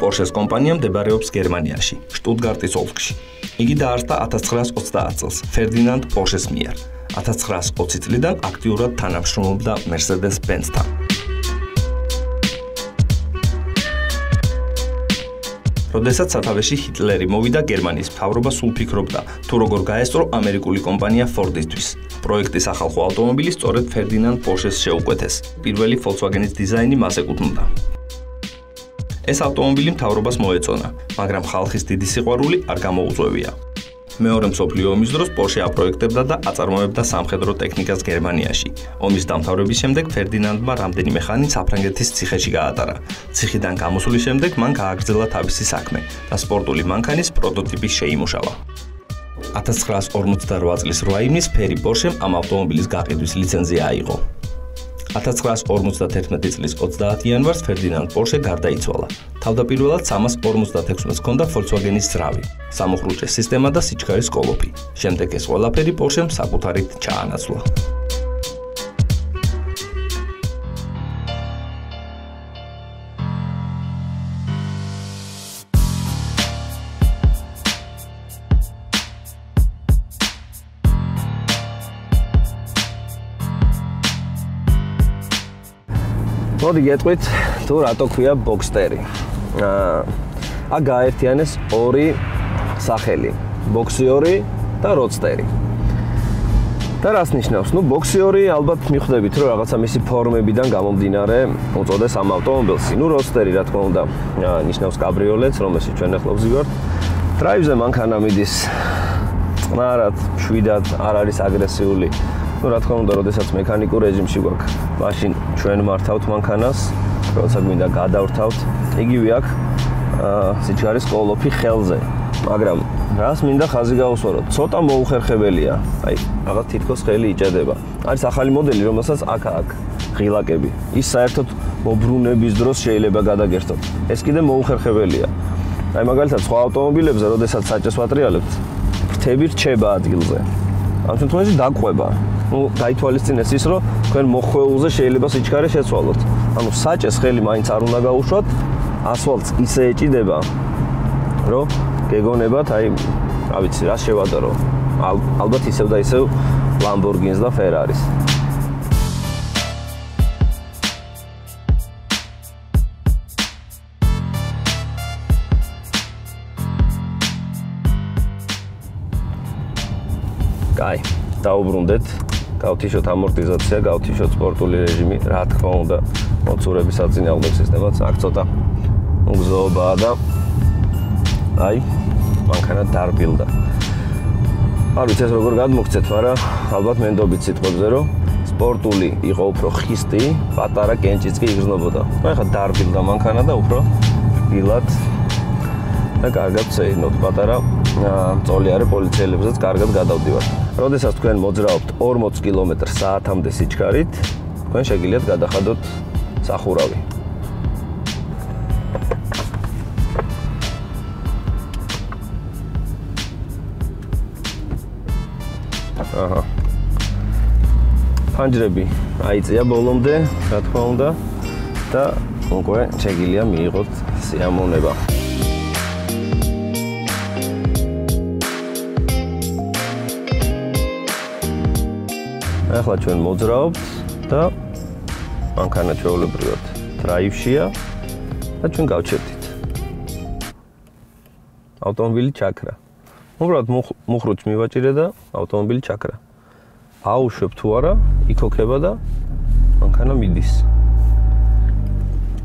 Porsche-s კომპანია მდებარეობს გერმანიაში, შტუტგარტის ოლქში. იგი დაარსდა 1930 წელს ფერდინანდ Porsche-s მიერ. 1920 წლიდან აქტიურად თანამშრომლობდა Mercedes-Benz-თან. როდესაც სათავეში ჰიტლერი მოვიდა, გერმანიის მთავრობა სულ ფიქრობდა, თუ როგორ გაესწრო ამერიკული კომპანია Ford-ისთვის. პროექტის ახალ ავტომობილი სწორედ ფერდინანდ Porsche-ს შეუკვეთეს. პირველი Volkswagen-ის დიზაინი მას ეკუთვნოდა. ეს ავტომობილი მთავრობას მოეწონა, მაგრამ ხალხის დიდი სიყვარული არ გამოუწვევია. მეორე მსოფლიო ომის დროს Porsche აპროექტებდა და აწარმოებდა სამხედრო ტექნიკას გერმანიაში. ომის დამთავრების შემდეგ ფერდინანდმა რამდენიმე ხანი საფრანგეთის ციხეში გაატარა. ციხიდან გამოსulis შემდეგ მან გააგრძელა თავისი საქმე და სპორტული მანქანის პროტოტიპი შეიმუშავა. 1958 წლის 8 ივნის ფერი Porsche-მ ამ ავტომობილის გაყიდვის ლიცენზია აიღო. 1951 წლის 30 იანვარს ფერდინანდ Porsche გარდაიცვალა. თავდაპირველად 356-ს ჰქონდა Volkswagen-ის ძრავი, სამუხრუჭე სისტემა და სიჩქარის კოლოფი. შემდეგ ეს ყველაფერი Porsche-მ საკუთარით ჩაანაცვლა. მოდი გეტყვით, თუ რატო ქვია Boxster. აქ გააერთიანეს ორი სახელი, Boxster და Roadster. და რას ნიშნავს? Boxster ალბათ მიხვდებით, რომ რაღაცა მისი ფორმებიდან გამომდინარე უწოდეს ამ ავტომობილს. Roadster, რა თქმა უნდა, ნიშნავს კაბრიოლეტს, რომელშიც ჩვენ ახლა ვზივართ. დრაივზე მანქანა მიდის წყნარად, მშვიდად, არ არის აგრესიული. რა თქმა უნდა, როდესაც მექანიკურ რეჟიმში გვაქვს, მაშინ ჩვენ მართავთ მანქანას, როცა გვინდა გადავრთავთ, იგივე აქვს სიჩქარის კოლოფი ხელზე. მაგრამ რას მინდა ხაზი გაუსვაროთ, ცოტა მოუხერხებელია. აი, რაღაც თითქოს ხელი იჭედება. არის ახალი მოდელი, რომელსაც აქ ღილაკები. ის საერთოდ მობრუნების დროს შეიძლება გადაგერთოთ. ეს კიდე მოუხერხებელია. აი, მაგალითად, სხვა ავტომობილებზე, როდესაც საჭეს ვატრიალებთ, ფრთები რჩება ადგილზე. ამ შემთხვევაში დაყვება. გაითვალისწინეს ის, რომ თქვენ მოხვეულზე შეიძლება სიჩქარე შეცვალოთ. ანუ საჭეს ხელი მაინც არ უნდა გაუშვათ, ასფალტს ისე ეჭიდება, რომ გეგონებათ, აი, რა ვიცი, რა შევადარო. ალბათ ისევ და ისევ Lamborghini-ს და Ferrari-ს. კაი, დაუბრუნდეთ. გავთიშოთ ამორტიზაცია, გავთიშოთ სპორტული რეჟიმი, რა თქმა უნდა, მოცურების საწინააღმდეგო სისტემაც აქ ცოტა უგზოობაა და აი, მანქანა დარბილდა. არ ვიცი ეს როგორ გადმოგცეთ, მაგრამ ალბათ მენდობით სიტყვებზე, რომ სპორტული იყო უფრო ხისტი, პატარა კენჭიც კი იგრძნობოდა. ახლა დარბილდა მანქანა და უფრო რბილად და კარგად ცეირნოთ პატარა მწოლიარე პოლიციელებსაც კარგად გადავდივართ. როდესაც თქვენ მოძრაობთ 40 კმ/სთ-მდე სიჩქარით, თქვენ შეგიძლიათ გადახადოთ სახურავი. აჰა. ფანჯრები აიწია ბოლომდე, რა თქმა უნდა, და უკვე შეგიძლია მიიღოთ სიამოვნება. ახლა ჩვენ მოძრაობთ და მანქანა ჩვეულებრივად დრაივშია და ჩვენ გავჩერდით. ავტომობილი ჩაქრა. უბრალოდ მუხრუჭს მივაჭირე და ავტომობილი ჩაქრა. აუშვებ თუ არა, იქოქება და მანქანა მიდის.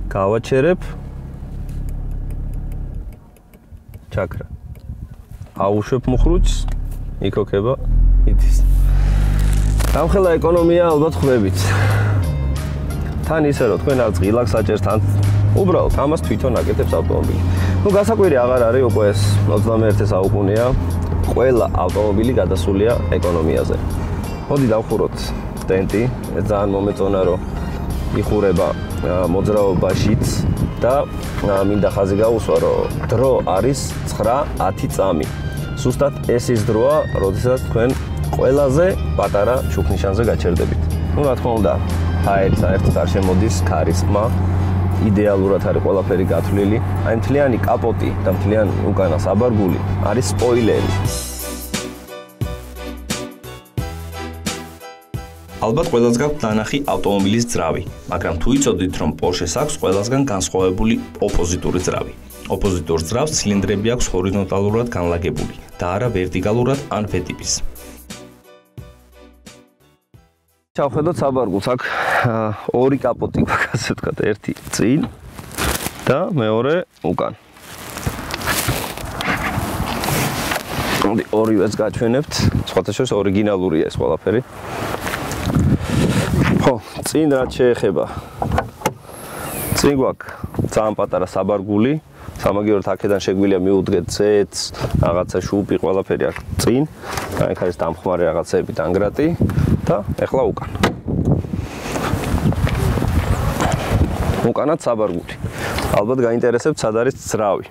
გავაჩერებ. ჩაქრა. აუშვებ მუხრუჭს, იქოქება, მიდის. გამხელა ეკონომია ალბათ ხვდებით. თან ისე რომ თქვენ არ ღილაკს საჭერთ, თან უბრალოდ ამას თვითონ აკეთებს ავტომობილი. გასაკვირი აღარ არის უკვე ეს 21 საუკუნეა. ყველა ავტომობილი გადასულია ეკონომიაზე. მოდი დავხუროთ სტენტი, ეს ძალიან მომეწონა რომ იხურება მოძრაობაშიც და მინდა ხაზი გაუსვა რომ დრო არის 9-10 წამი. სუსტად ეს ის დროა, როდესაც თქვენ ყველაზე პატარა შუქნიშანზე გაჩერდებით. რა თქმა უნდა, ჰაერი საერთოდ არ შემოდის ქარის ხმა იდეალურად არის ყველაფერი გათვლილი. აი მთლიანი კაპოტი და მთლიანი უკანა საბარგული არის სპოილერი. ალბათ ყველას გაქვთ ნანახი ავტომობილის ძრავი, მაგრამ თუ იცოდით, რომ Porsche-ს აქვს ყველასგან განსხვავებული ოპოზიტური ძრავი. ოპოზიტორ ძრავს ცილინდრები აქვს ჰორიზონტალურად განლაგებული და არა ვერტიკალურად ან V-ტიპის. ჩავხედოთ საბარგულს, აქ ორი კაპოტი გვაქვს, ასე ვთქვათ, ერთი წინ და მეორე უკან. ორივეს გაჩვენებთ, სხვათა შორის ორიგინალურია ეს ყველაფერი. ხო, წინ რაც შეეხება. წინ გვაქვს ძალიან პატარა საბარგული, სამაგიეროდ აქედან შეგვიძლია მიუდგეთ ზეთს, რაღაცა შუპი, ყველაფერი აქ წინ. აქ არის დამხმარე რაღაცები, დანგრატი და ეხლა უკან. უკანაც საბარგული. ალბათ გაინტერესებთ, სად არის ძრავი.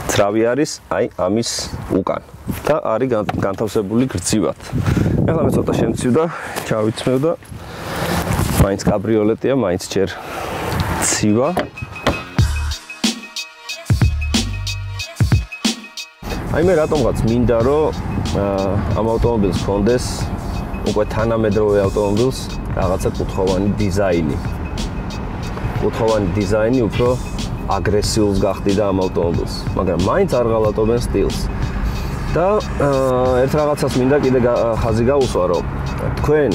ძრავი არის აი ამის უკან და არის განთავსებული გრძივად. ეხლა მე ცოტა შემცივ და ჩავიცმევ და მაინც კაბრიოლეტია, მაინც ჯერ ცივა. აი მე რატომღაც მინდა რომ ამ ავტომობილს ჰქონდეს უკვე თანამედროვე ავტომობილს რაღაცა კუთხოვანი დიზაინი. კუთხოვანი დიზაინი უფრო აგრესიულს გახდიდა ამ ავტომობილს, მაგრამ მაინც არ ღალატობენ სტილს. და ერთ რაღაცას მინდა კიდე ხაზი გაუსვა, რომ თქვენ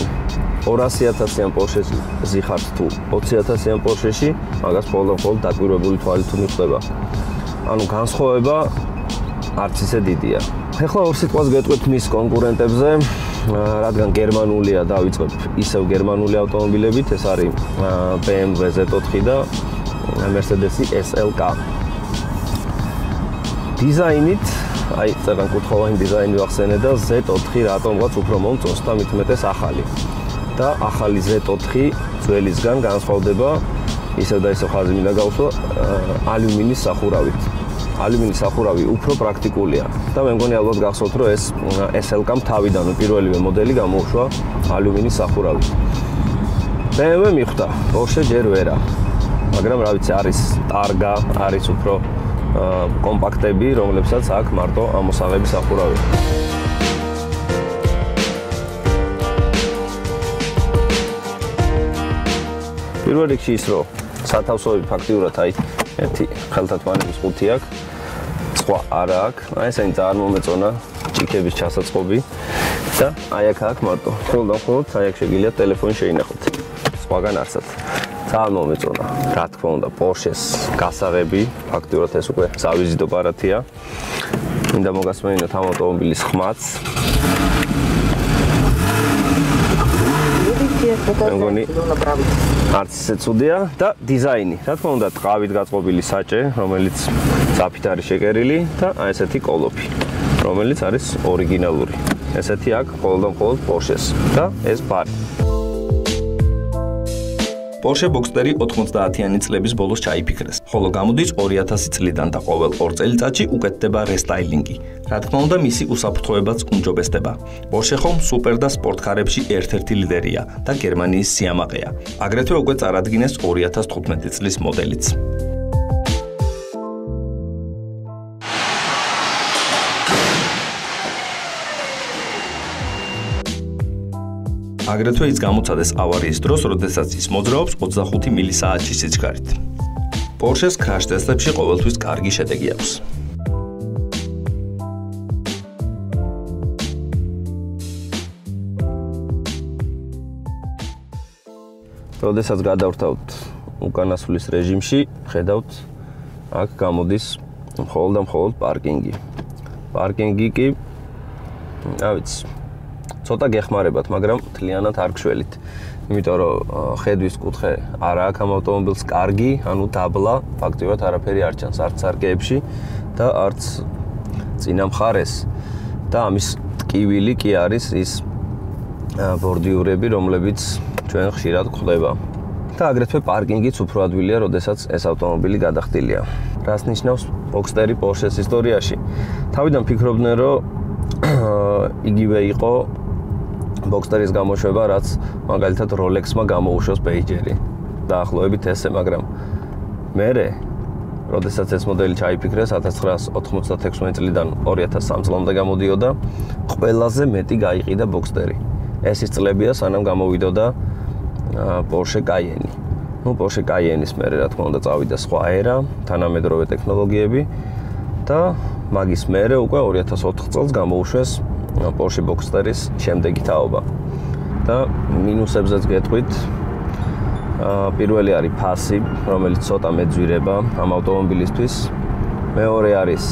200.000-იან Porsche-ში ზიხართ თუ 20.000-იან Porsche-ში, მაგას მხოლოდ დაკვირვებული თვალით თუ მიხვდება. ანუ განსხვავება არც ისე დიდია. ეხლა ორ სიტყვას გეტყვით მის კონკურენტებზე, რადგან გერმანულია, დავიწყებ ისევ გერმანული ავტომობილებით, ეს არის BMW Z4 და Mercedes-ი SLK. დიზაინით, აი წერან კუთხოვანი დიზაინი ვახსენე და Z4 რატომღაც უფრო მომწონს და მით უმეტეს ახალი. და ახალი Z4 ძველისგან განსხვავდება, ისევ და ისევ ხაზი მინდა გავუსვა, ალუმინის სახურავით. ალუმინის სახურავი უფრო პრაქტიკულია და მე მგონი ალბათ გახსოვთ, რომ ეს SLK-მ თავიდანვე პირველივე მოდელი გამოუშვა ალუმინის სახურავით. BMW მიხვდა, Porsche ჯერ ვერა. მაგრამ რა ვიცი, არის ტარგა, არის უფრო კომპაქტები, რომლებსაც აქვს მარტო ამოსაღები სახურავი. პირველ რიგში ის, რომ სათავსოები ფაქტიურად აი ერთი ხელთათმანების ყუთი აქვს, სხვა არა აქვს. აი ესენი ძალიან მომეწონა ჭიქების ჩასაწყობი და აი აქ აქვს მარტო. ხოლმე აი აქ შეგიძლია ტელეფონი შეინახოთ. სხვაგან არსად. ძალიან მომეწონა. რა თქმა უნდა, Porsche-ს გასაღები, ფაქტიურად ეს უკვე სავიზიტო პარათია. მინდა მოგასმენინოთ ამ ავტომობილის ხმაც. მეგონი არც ისე ცუდია და დიზაინი. რა თქმა უნდა, ტყავით გაწყობილი საჭე, რომელიც ძაფით არის შეკერილი და აი ესეთი კოლოფი, რომელიც არის ორიგინალური. ესეთი აქვს მხოლოდ Porsche-ს და ეს ბარი. Porsche Boxster 90-იანი წლების ბოლოს ჩაიფიქრეს, ხოლო გამოდის 2000 წლიდან და ყოველ 2 წელიწადში უკეთდება რესტაილინგი. რა თქმა უნდა, მისი უსაფრთხოებაც უმჯობესდება. Porsche ხომ სუპერ და სპორტკარებში ერთ-ერთი ლიდერია და გერმანიის სიამაყეა. აგრეთვე უკვე წარადგინეს 2015 წლის მოდელიც. აგრეთვე ის გამოცადეს ავარიის დროს, როდესაც ის მოძრაობს 25 მილი/საათში სიჩქარით. Porsche-ს crash test-ებში ყოველთვის კარგი შედეგი აქვს. როდესაც გადავრთავთ უკანასვლის რეჟიმში, ხედავთ, აქ გამოდის მხოლოდ პარკინგი. პარკინგი კი, რა ვიცი, ცოტა გეხმარებათ, მაგრამ მთლიანად არ გშველით. იმიტომ რომ ხედვის კუთხე არ აქვს ამ ავტომობილს კარგი, ანუ დაბლა, ფაქტიურად არაფერი არ ჩანს არც სარკეებში და არც წინა მხარეს. და ამის ტკივილი კი არის ის ბორდიურები, რომლებიც ჩვენ ხშირად გვხვდება. და აგრეთვე პარკინგიც უფრო ადვილია, როდესაც ეს ავტომობილი გადახდილია. რას ნიშნავს Boxster Porsche-ს ისტორიაში? თავიდან ფიქრობდნენ, რომ იგივე იყო Boxster-ის გამოშვება, რაც მაგალითად Rolex-მა გამოუშვეს პეიჯერი. დაახლოებით ესე, მაგრამ მერე როდესაც ეს მოდელი ჩაიფიქრეს 1996 წლიდან 2003 წლამდე გამოდიოდა, ყველაზე მეტი გაიყიდა Boxster-ი. ეს ის წლებია, სანამ გამოვიდოდა Porsche Cayenne. Porsche Cayenne-ის მერე რა თქმა უნდა წავიდა სხვა ერა, თანამედროვე ტექნოლოგიები და მაგის მერე უკვე 2004 წელს გამოუშვეს Porsche Boxster-ის შემდეგი თაობა. და მინუსებზეც გეტყვით, პირველი არის ფასი, რომელიც ცოტა მეძვირება ამ ავტომობილისთვის. მეორე არის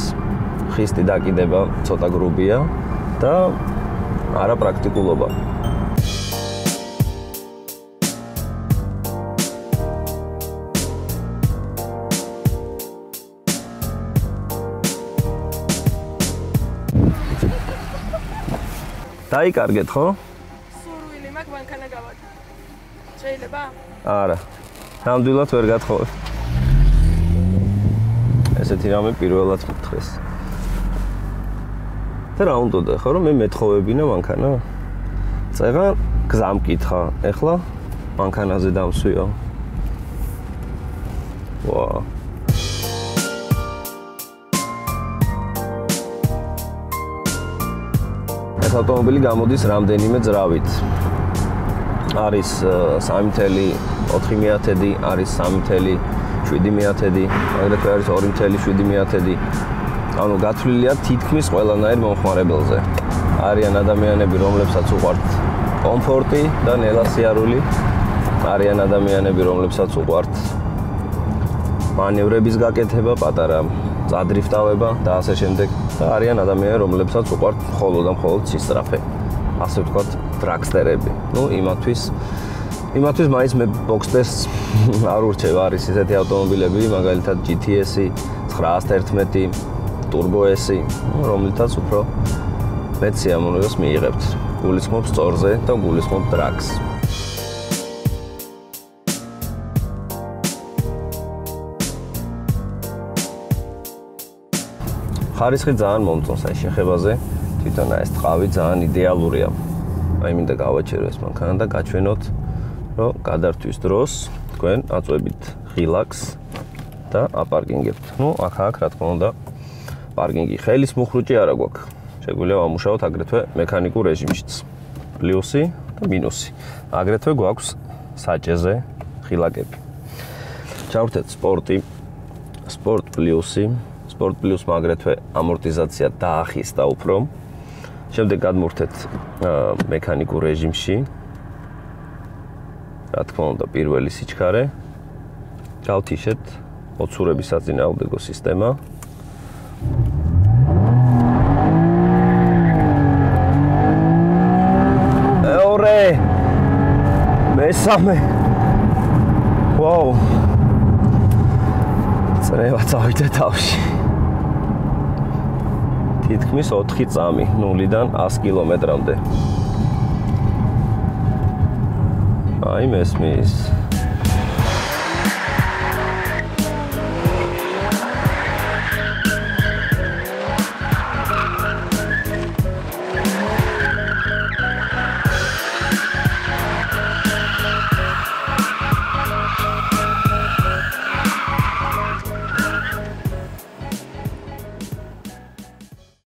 ხისტი დაკიდება, ცოტა გრუბია და არაპრაქტიკულობა. დაიკარგეთ, ხო? სურვილი მაქვს მანქანა გავაკეთო. შეიძლება? არა. ნამდვილად ვერ გათხოვებ. ესეთი რამე პირველად მითხრეს. და რა უნდა ხო რომ მე მეთხოვებინა მანქანა? წეღა გზა მკითხა. ეხლა მანქანაზე დამსვიო. ვა. ეს ავტომობილი გამოდის რამდენიმე ძრავით. არის 3.4 არის 3.7, აგრეთვე არის 2.7. ანუ გათვლილია თითქმის ყველანაირ მომხმარებელზე. არიან ადამიანები, რომლებსაც უყვართ კომფორტი და ნელა სიარული. არიან ადამიანები, რომლებსაც უყვართ მანევრების გაკეთება, პატარა წადრიფტავება და ასე შემდეგ. და არიან ადამიანები, რომლებსაც უყვართ მხოლოდ და მხოლოდ სისწრაფე. ასე ვთქვათ, დრაგსტერები. იმათვის მაინც მე Boxster-ს არ ურჩევ, არის ისეთი ავტომობილები, მაგალითად GTS-ი, 911, Turbo S-ი, რომლითაც უფრო მეტ სიამოვნებას მიიღებთ. გულისხმობ სწორზე და გულისხმობ დრაგს. ხარისხი ძალიან მომწონს აი შეხებაზე. თვითონ ეს ტყავი ძალიან იდეალურია. აი მინდა გავაჩერო ეს მანქანა და გაჩვენოთ, რომ გადართვის დროს თქვენ აწვევით ღილაკს და აპარკინგებთ. აქ რა თქმა უნდა პარკინგი ხელის მუხრუჭი არა გვაქვს. შეგვიძლია ვამუშაოთ აგრეთვე მექანიკურ რეჟიმშიც. პლუსი და მინუსი. აგრეთვე გვაქვს საჭეზე ღილაკები. ჩავერთეთ სპორტი, სპორტ პლუსი, სპორტ პლუსმა აგრეთვე ამორტიზაცია დაახისტა უფრო. შემდეგ გადმოვერთეთ მექანიკურ რეჟიმში. რა თქმა უნდა, პირველი სიჩქარე. გავთიშეთ მოცურების საწინააღმდეგო სისტემა. მეორე, მესამე. ვაუ. წრევა წავიდა თავში. თითქმის 4 წამი 0-დან 100 კილომეტრამდე. აი მესმის.